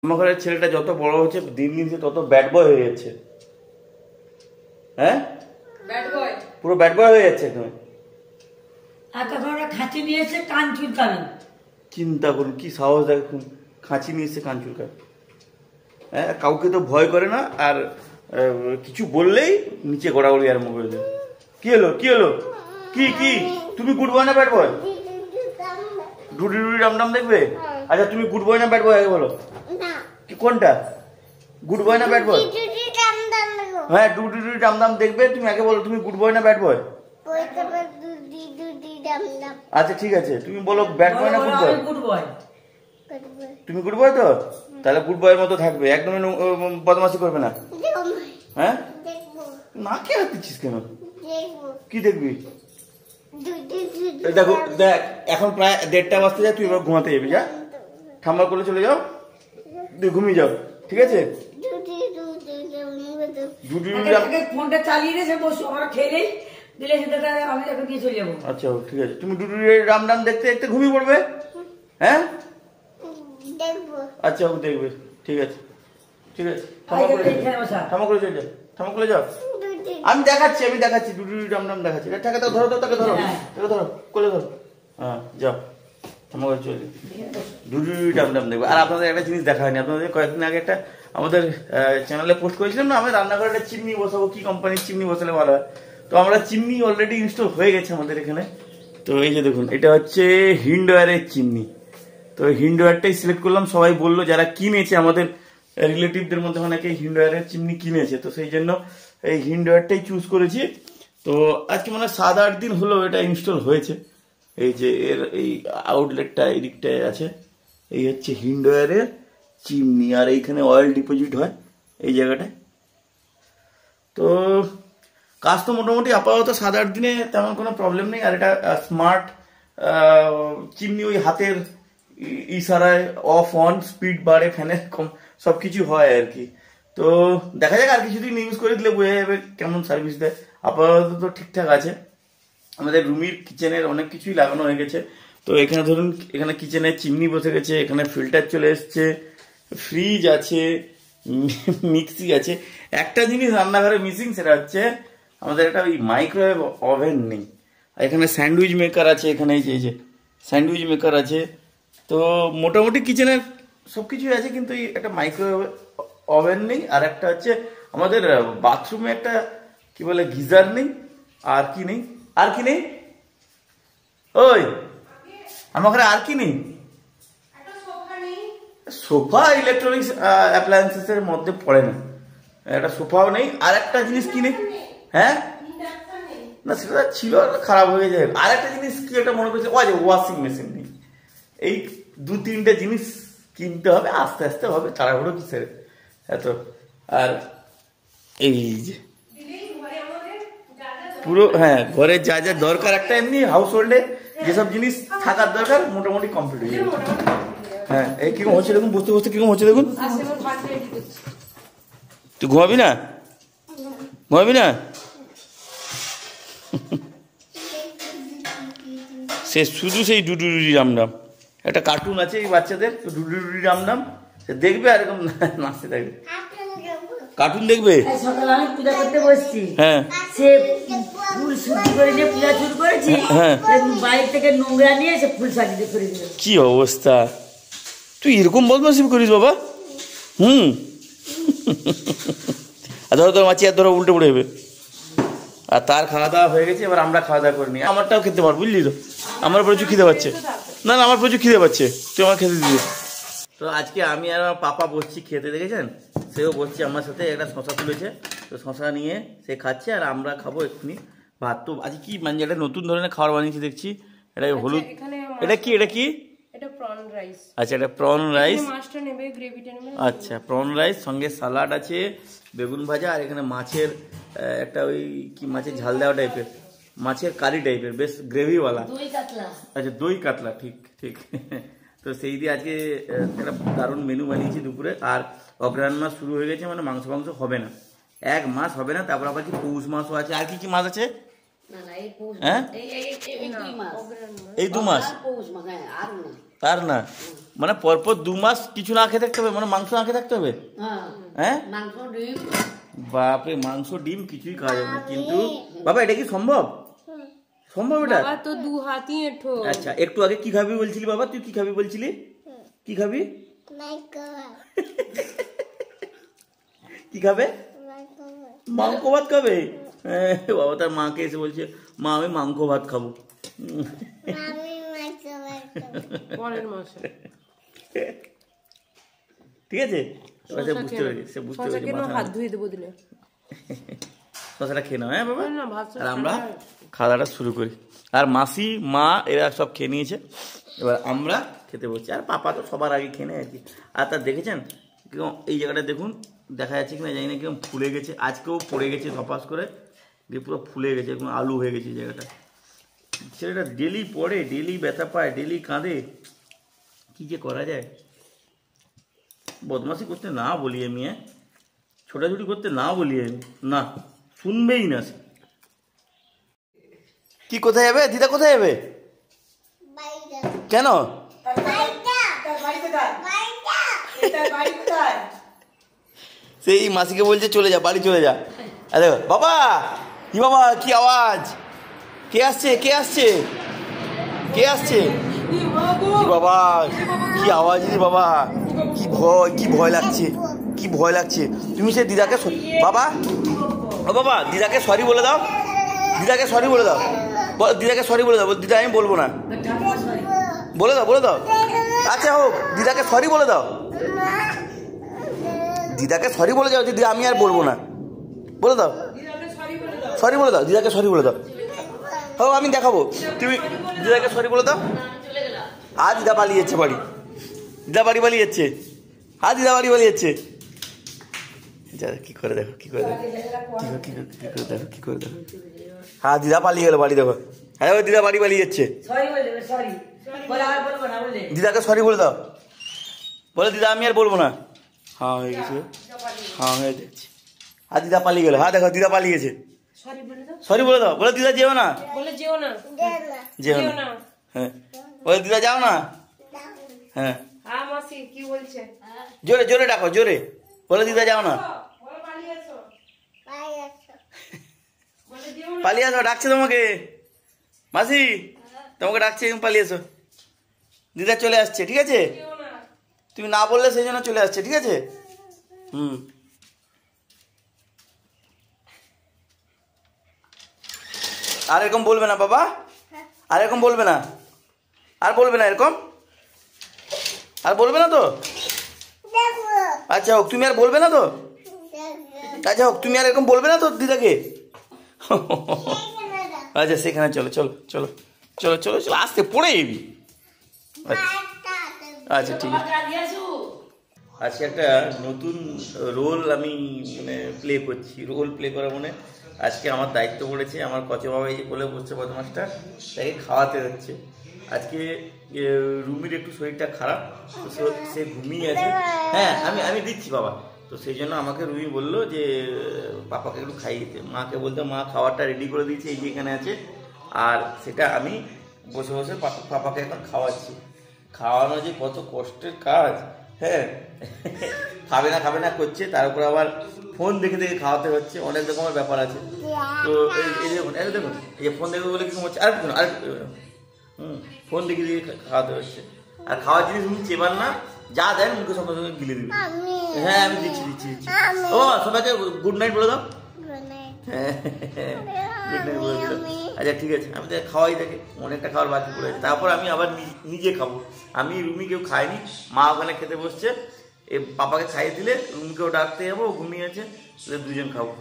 আমার ঘরের ছেলেটা যত বড় হচ্ছে দিন দিন সে তত ব্যাড বয় হয়ে যাচ্ছে। হ্যাঁ, ব্যাড বয়, পুরো ব্যাড বয় হয়ে যাচ্ছে তুমি। আর তখন ওরা খাঁচি নিয়েছে কান চুলকাবে। চিন্তা করুন কি সাহস দেখুন, খাঁচি নিয়ে এসে কান চুলকাবে। হ্যাঁ, কাউকে তো ভয় করে না, আর কিছু বললেই নিচে গড়াগড়ি আরম্ভ করে দেবে। কি হলো কি হলো, কি কি তুমি গুড বয় না ব্যাড বয়? ডুডি ডুডি ডামডাম দেখবে? আচ্ছা তুমি গুড বয় না ব্যাড বয় আগে বলো, কি কোনটা গুড বয় না ব্যাড বয়? হ্যাঁ ডুডি ডুডি ডামডাম দেখবে, তুমি আগে বলো তুমি গুড বয় না ব্যাড বয়? আচ্ছা ঠিক আছে, তুমি বলো ব্যাড বয় না গুড বয়? Good boy. তুমি গুড বয় তো, তাহলে গুড বয়ের মতো থাকবে, একদমই বদমাশি করবে না। হ্যাঁ, না কে হাত দিচ্ছিস কেন? কি দেখবি? দেখো দেখ, এখন প্রায় 1:30 বাজতে যায়, তুই এবার ঘুমাতে যাবি, যা ঠাম্মা করে চলে যাও, তুই ঘুমিয়ে যাও, ঠিক আছে? ফোনটা চালিয়ে রেখে বসো, আমরা খেলে দিলে সেটা আমি এখন দিয়ে চলে যাবো। আচ্ছা ঠিক আছে, তুমি ডুডু রাম রাম দেখতে দেখতে ঘুমিয়ে পড়বে। হ্যাঁ আচ্ছা ও দেখবে, ঠিক আছে ঠিক আছে, ঠাম্মা করে চলে যাও, ঠাম্মা করে যাও। আমি দেখাচ্ছি ডুডু রাম রাম দেখাচ্ছি। তাকে তো ধরো, তাকে ধরো, তাকে ধরো, কোলে ধরো। হ্যাঁ যাও, ঠাম্মা করে চলে যাও, ডুডু রাম রাম দেখবে। আর আপনাদের একটা জিনিস দেখা হয়নি, আপনাদের কয়েকদিন আগে একটা আমাদের চ্যানেলে পোস্ট করেছিলাম না, আমি রান্নাঘরে একটা চিমনি বসাবো, কি কোম্পানির চিমনি বসালে ভালো হয়। তো আমরা চিমনি অলরেডি ইনস্টল হয়ে গেছে আমাদের এখানে। তো এই যে দেখুন, এটা হচ্ছে হিন্ডওয়্যারের চিমনি। তো হিন্ডওয়্যারটাই সিলেক্ট করলাম, সবাই বললো যারা কিনেছে, আমাদের রিলেটিভদের মধ্যে অনেকে হিন্ডওয়্যারের চিমনি কিনেছে, তো সেই জন্য এই হিন্ডওয়্যারটাই চুজ করেছি। তো আজকে মানে 7-8 দিন হলো এটা ইনস্টল হয়েছে। এই যে এর এই আউটলেটটা এই দিকটায় আছে, এই হচ্ছে হিন্ডওয়্যারের চিমনি, আর এইখানে অয়েল ডিপোজিট হয় এই জায়গাটায়। তো কাজ তো মোটামুটি আপাতত 7-8 দিনে তেমন কোনো প্রবলেম নেই। আর এটা স্মার্ট চিমনি, ওই হাতের ইশারায় অফ অন, স্পিড বাড়ে, ফ্যানের কম, সবকিছু হয় আর কি। তো দেখা যাক, আর কিছুদিন ইউজ করে দিলে বোঝা যাবে কেমন সার্ভিস দেয়। আপাতত তো ঠিকঠাক আছে। আমাদের রুমের কিচেনের অনেক কিছুই লাগানো হয়ে গেছে। তো এখানে ধরুন, এখানে কিচেনের চিমনি বসে গেছে, এখানে ফিল্টার চলে এসছে, ফ্রিজ আছে, মিক্সি আছে। একটা জিনিস রান্নাঘরে মিসিং, সেটা হচ্ছে আমাদের একটা ওই মাইক্রোওয়েভ ওভেন নেই। এখানে স্যান্ডউইচ মেকার আছে, এখানে এই যে স্যান্ডউইচ মেকার আছে। তো মোটামুটি কিচেনের সবকিছুই আছে, কিন্তু এই একটা মাইক্রোওয়েভ ওভেন নেই। আর একটা হচ্ছে আমাদের বাথরুমে একটা কি বলে গিজার নেই। আর কি নেই, আর কি নেই ওই আমার ঘরে আর কি নেই? সোফা ইলেকট্রনিক্স অ্যাপ্লায়েন্সেস এর মধ্যে পড়ে না, একটা সোফাও নেই। আর একটা জিনিস কি নেই? হ্যাঁ না, সেটা ছিল, খারাপ হয়ে যায়। আর একটা জিনিস কি একটা মনে করছে, ওই যে ওয়াশিং মেশিন নেই। এই 2-3টে জিনিস কিনতে হবে, আস্তে আস্তে হবে, তাড়াহুড়ো কিসের এত। আর এই যে পুরো, হ্যাঁ ঘরে যা যা দরকার, একটা এমনি হাউস হোল্ডে যেসব জিনিস থাকার দরকার মোটামুটি কমপ্লিট হয়ে যাবে। হ্যাঁ এই কিরকম হচ্ছে দেখুন, বসতে বসতে কিরকম হচ্ছে দেখুন। তুই ঘুমাবি না? ঘুমাবি না? সে শুধু সেই ডুডুডুডি রামনাম, একটা কার্টুন আছে এই বাচ্চাদের, ডুডুডুডি রামনাম, সে দেখবে আর এরকম নাচতে থাকবে, কার্টুন দেখবে। সকালে আমি পূজা করতে বসছি, হ্যাঁ সে ফুল শুদ্ধ করে নিয়ে পূজা শুরু করেছি, হ্যাঁ বাইরে থেকে নোংরা নিয়ে সে ফুল সাজিয়ে করে দিল। কি অবস্থা, তুই এরকম বদমাশি করিস বাবা? আর ধরো তোর মাছি, আর ধরো উল্টে পড়ে যাবে। আর তার খাওয়া দাওয়া হয়ে গেছে, এবার আমরা খাওয়া দাওয়া করিনি। আমারটাও খেতে পারবো, বুঝলি তো? আমার প্রচুর খিদে পাচ্ছে। না না, আমার প্রচুর খিদে পাচ্ছে, তুই আমার খেতে দিবি। তো আজকে আমি আর আমার পাপা বসছি খেতে, দেখেছেন? সেও বসছে আমার সাথে, একটা শশা তুলেছে, তো শশা নিয়ে সে খাচ্ছে, আর আমরা খাবো এক্ষুনি ভাত। তো আজকে কি মানে একটা নতুন ধরনের খাবার বানিয়েছি দেখছি, এটা হলুদ, এটা কি, এটা কি? এটা প্রন রাইস। আচ্ছা এটা প্রন রাইস। মাছটা নেবে, গ্রেভিটা নেবে। আচ্ছা প্রন রাইস, সঙ্গে সালাড আছে, বেগুন ভাজা, আর এখানে মাছের একটা ওই কি মাছের ঝাল দেওয়া টাইপের, মাছের কারি টাইপের, বেশ গ্রেভিওয়ালা। আচ্ছা দই কাতলা, ঠিক ঠিক। তো সেই দিয়ে আজকে একটা দারুণ মেনু বানিয়েছি দুপুরে। আর অগ্রহায়ণ মাস শুরু হয়ে গেছে, মানে মাংস মাংস হবে না, 1 মাস হবে না। তারপর আবার কি পৌষ মাসও আছে। আর কি কি মাছ আছে? হ্যাঁ এই 2 মাস। আর না মানে পরপর 2 মাস কিছু না খেয়ে থাকতে হবে, মানে মাংস না খেয়ে থাকতে হবে? হ্যাঁ মাংস ডিম বাপরে, মাংস ডিম কিছুই খাওয়া যাবে না। কিন্তু বাবা এটা কি সম্ভব? সম্ভব এটা? বাবা তো 2 হাতই এঁঠো। আচ্ছা একটু আগে কি খাবি বলছিলি বাবা? তুই কি খাবি বলছিলি? কি খাবি? কি খাবে? মাংস ভাত খাবে? বাবা তার মাকে এসে বলছে মা আমি মাংস ভাত খাবো। পরের মাসে ঠিক আছে, সে বুঝতে পেরেছে, সে বুঝতে পেরেছে। কেন হাত ধুয়ে দেবো দিলে? শশাটা খেয়ে নাও। হ্যাঁ বাবা, না ভাত আর আমরা খাওয়া দাওয়াটা শুরু করি। আর মাসি মা এরা সব খেয়ে নিয়েছে, এবার আমরা খেতে বসছি। আর পাপা তো সবার আগে খেয়ে নেয় আর কি। আর তার দেখেছেন কিরকম এই জায়গাটা দেখুন, দেখা যাচ্ছে কিনা জানি না, কিরকম ফুলে গেছে। আজকেও পড়ে গেছে ধপাস করে, দিয়ে পুরো ফুলে গেছে, এখন আলু হয়ে গেছে এই জায়গাটা। ছেলেটা ডেলি পড়ে, ডেলি ব্যথা পায়, ডেলি কাঁদে, কি যে করা যায়। বদমাশি করতে না বলি আমি, ছোটাছুটি করতে না বলি আমি, না শুনবেই না সে। কি কোথায় যাবে দিদা? কোথায় যাবে? কেন? সেই মাসিকে বলছে চলে যা, বাড়ি চলে যা। আরে বাবা, কি বাবা, কি আওয়াজ? কে আসছে? কে আসছে? কে আসছে? কি বাবা, কি আওয়াজ রে বাবা, কি ভয়, কি ভয় লাগছে, কি ভয় লাগছে। তুমি সে দিদাকে বাবা, ও বাবা দিদাকে সরি বলে দাও, দিদাকে সরি বলে দাও, দিদাকে সরি বলে দাও। দিদা আমি বলবো না, বলে দাও, বলে দাও। আচ্ছা হোক, দিদাকে সরি বলে দাও, দিদাকে সরি বলে যাও। দিদি আমি আর বলবো না, বলে দাও, সরি বলে দাও, দিদাকে সরি বলে দাও। হোক আমি দেখাবো, তুমি দিদাকে সরি বলে দাও। আর দিদা পালিয়ে যাচ্ছে বাড়ি, দিদা বাড়ি পালিয়ে যাচ্ছে, আর দিদা বাড়ি পালিয়ে যাচ্ছে। কি করে দেখো, কি করে দেখো, কি করে দেখো, কি করে দেখো। হ্যাঁ দিদা পালিয়ে গেল বাড়ি, দেখো। হ্যাঁ দিদা বাড়ি পালিয়ে যাচ্ছে। দিদাকে সরি বলে দাও, বলে দিদা আমি আর বলবো না। হ্যাঁ হয়ে গেছে, হ্যাঁ হয়ে যাচ্ছে। আর দিদা পালিয়ে গেল। হ্যাঁ দেখো দিদা পালিয়ে গেছে, সরি বলে দাও। বলে দিদা যেও না, বলে যেও না, যেও না। হ্যাঁ বলে দিদা যাও না। হ্যাঁ হ্যাঁ মাসি কি বলছে? জোরে জোরে ডাকো, জোরে বলে দিদা যাও না, পালিয়ে আসো, ডাকছে তোমাকে মাসি, তোমাকে ডাকছে, পালিয়ে এসো। দিদা চলে আসছে, ঠিক আছে? তুমি না বললে সেই জন্য চলে আসছে, ঠিক আছে? আর এরকম বলবে না বাবা, আর এরকম বলবে না, আর বলবে না এরকম, আর বলবে না তো? আচ্ছা হোক, তুমি আর বলবে না তো? আচ্ছা হোক, তুমি আর এরকম বলবে না তো দিদাকে? আচ্ছা সেখানে চলো, চলো চলো চলো চলো চলো, আসতে পড়ে যাবি। আচ্ছা ঠিক আছে। আজকে একটা নতুন রোল আমি মানে প্লে করছি। রোল প্লে করা মানে আজকে আমার দায়িত্ব পড়েছে, আমার কচে বাবা এই বলে বসছে বদমাসটা, তাকে খাওয়াতে হচ্ছে। আজকে রুমির একটু শরীরটা খারাপ, তো সে ঘুমিয়ে আছে। হ্যাঁ আমি দিচ্ছি বাবা। তো সেই জন্য আমাকে রুমি বললো যে পাপাকে একটু খাইয়ে দিতে। মাকে বলতে মা খাবারটা রেডি করে দিয়েছে, এই যে এখানে আছে। আর সেটা আমি বসে বসে পাপাকে এখন খাওয়াচ্ছি। খাওয়ানো যে কত কষ্টের কাজ, হ্যাঁ। খাবে না করছে, তার উপর আবার ফোন দেখে দেখে খাওয়াতে হচ্ছে, অনেক রকমের ব্যাপার আছে। তো এই দেখুন, দেখুন এই যে ফোন দেখবে বলে কি হচ্ছে, আর ফোন দেখে দেখে খাওয়াতে হচ্ছে। আর খাওয়ার জিনিস তুমি চেবার না, যা দেন মুখে সঙ্গে সঙ্গে গিলে দিবে। হ্যাঁ আমি দিচ্ছি। ও সবাইকে গুড নাইট বলে দাও। হ্যাঁ গুড নাইট বলে দাও। আচ্ছা ঠিক আছে, আমি তো খাওয়াই থাকে, অনেকটা খাওয়ার বাকি পড়ে আছে। তারপর আমি আবার নিজে খাবো। আমি রুমি কেউ খাইনি, মা ওখানে খেতে বসছে। পাপাকে খাইয়ে দিলে রুমিকেও ডাকতে যাবো, ঘুমিয়ে আছে, দুজন খাবো।